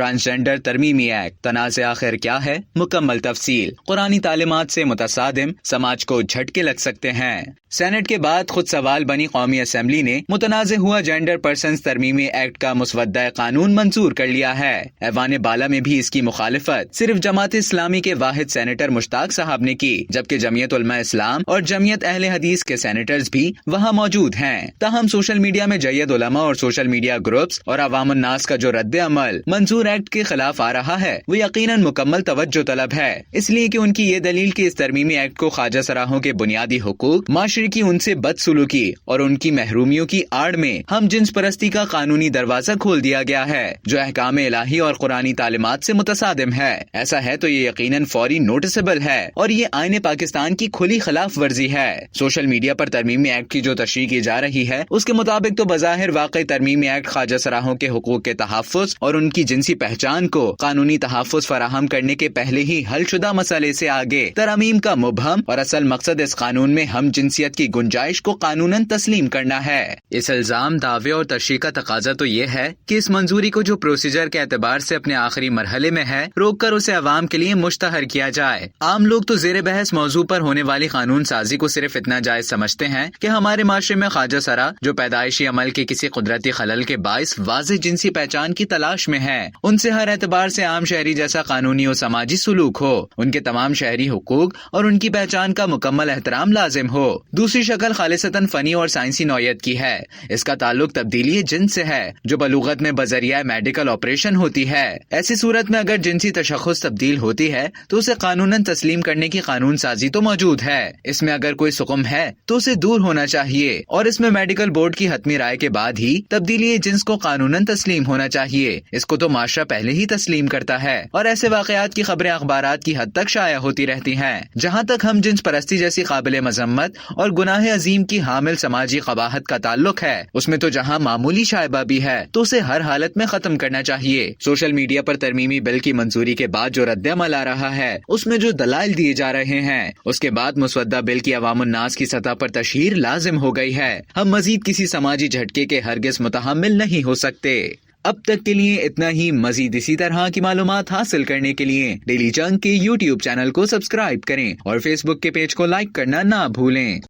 Transgender ترمیمی act, تنازع آخر کیا ہے، مکمل تفصیل، قرآنی تعلیمات سے متصادم، سماج کو جھٹکے لگ سکتے ہیں۔ سینٹ کے بعد خود سوال بنی قومی اسمبلی نے متنازع ہوا جینڈر پرسنز ترمیمی ایکٹ کا مسودہ قانون منظور کر لیا ہے۔ ایوان بالا میں بھی اس کی مخالفت صرف جماعت اسلامی کے واحد سینیٹر مشتاق صاحب نے کی، جبکہ جمعیت علماء اسلام اور جمعیت اہل حدیث کے سینیٹرز بھی وہاں موجود ہیں۔ تاہم سوشل میڈیا میں جید علماء اور سوشل میڈیا گروپس اور عوام الناس کا جو رد عمل منظور ایکٹ کے خلاف آ رہا ہے وہ یقیناً مکمل توجہ طلب ہے، اس لیے کہ ان کی یہ دلیل کہ اس ترمیمی ایکٹ کو خواجہ سراہوں کے بنیادی حقوق، معاشرے کی ان سے بدسلوکی اور ان کی محرومیوں کی آڑ میں ہم جنس پرستی کا قانونی دروازہ کھول دیا گیا ہے، جو احکام الہی اور قرآنی تعلیمات سے متصادم ہے۔ ایسا ہے تو یہ یقیناً فوری نوٹسبل ہے اور یہ آئین پاکستان کی کھلی خلاف ورزی ہے۔ سوشل میڈیا پر ترمیمی ایکٹ کی جو تشریح کی جا رہی ہے اس کے مطابق تو بظاہر واقعی ترمیمی ایکٹ خواجہ سراہوں کے حقوق کے تحفظ اور ان کی جنسی پہچان کو قانونی تحفظ فراہم کرنے کے پہلے ہی حل شدہ مسئلے سے آگے ترامیم کا مبہم اور اصل مقصد اس قانون میں ہم جنسیت کی گنجائش کو قانوناً تسلیم کرنا ہے۔ اس الزام، دعوے اور تشریح کا تقاضا تو یہ ہے کہ اس منظوری کو جو پروسیجر کے اعتبار سے اپنے آخری مرحلے میں ہے روک کر اسے عوام کے لیے مشتہر کیا جائے۔ عام لوگ تو زیر بحث موضوع پر ہونے والی قانون سازی کو صرف اتنا جائز سمجھتے ہیں کہ ہمارے معاشرے میں خواجہ سرا جو پیدائشی عمل کے کسی قدرتی خلل کے باعث واضح جنسی پہچان کی تلاش میں ہے، ان سے ہر اعتبار سے عام شہری جیسا قانونی و سماجی سلوک ہو، ان کے تمام شہری حقوق اور ان کی پہچان کا مکمل احترام لازم ہو۔ دوسری شکل خالصتاً فنی اور سائنسی نوعیت کی ہے، اس کا تعلق تبدیلی جنس سے ہے جو بلوغت میں بذریعہ میڈیکل آپریشن ہوتی ہے۔ ایسی صورت میں اگر جنسی تشخص تبدیل ہوتی ہے تو اسے قانوناً تسلیم کرنے کی قانون سازی تو موجود ہے۔ اس میں اگر کوئی سقم ہے تو اسے دور ہونا چاہیے اور اس میں میڈیکل بورڈ کی حتمی رائے کے بعد ہی تبدیلی جنس کو قانوناً تسلیم ہونا چاہیے۔ اس کو تو معاشرہ پہلے ہی تسلیم کرتا ہے اور ایسے واقعات کی خبریں اخبارات کی حد تک شائع ہوتی رہتی ہیں۔ جہاں تک ہم جنس پرستی جیسی قابل مذمت اور گناہ عظیم کی حامل سماجی قباحت کا تعلق ہے، اس میں تو جہاں معمولی شائبہ بھی ہے تو اسے ہر حالت میں ختم کرنا چاہیے۔ سوشل میڈیا پر ترمیمی بل کی منظوری کے بعد جو رد عمل آ رہا ہے اس میں جو دلائل دیے جا رہے ہیں، اس کے بعد مسودہ بل کی عوام الناس کی سطح پر تشہیر لازم ہو گئی ہے۔ ہم مزید کسی سماجی جھٹکے کے ہرگز متحمل نہیں ہو سکتے۔ اب تک کے لیے اتنا ہی۔ مزید اسی طرح کی معلومات حاصل کرنے کے لیے ڈیلی جنگ کے YouTube چینل کو سبسکرائب کریں اور فیس بک کے پیج کو لائک کرنا نہ بھولیں۔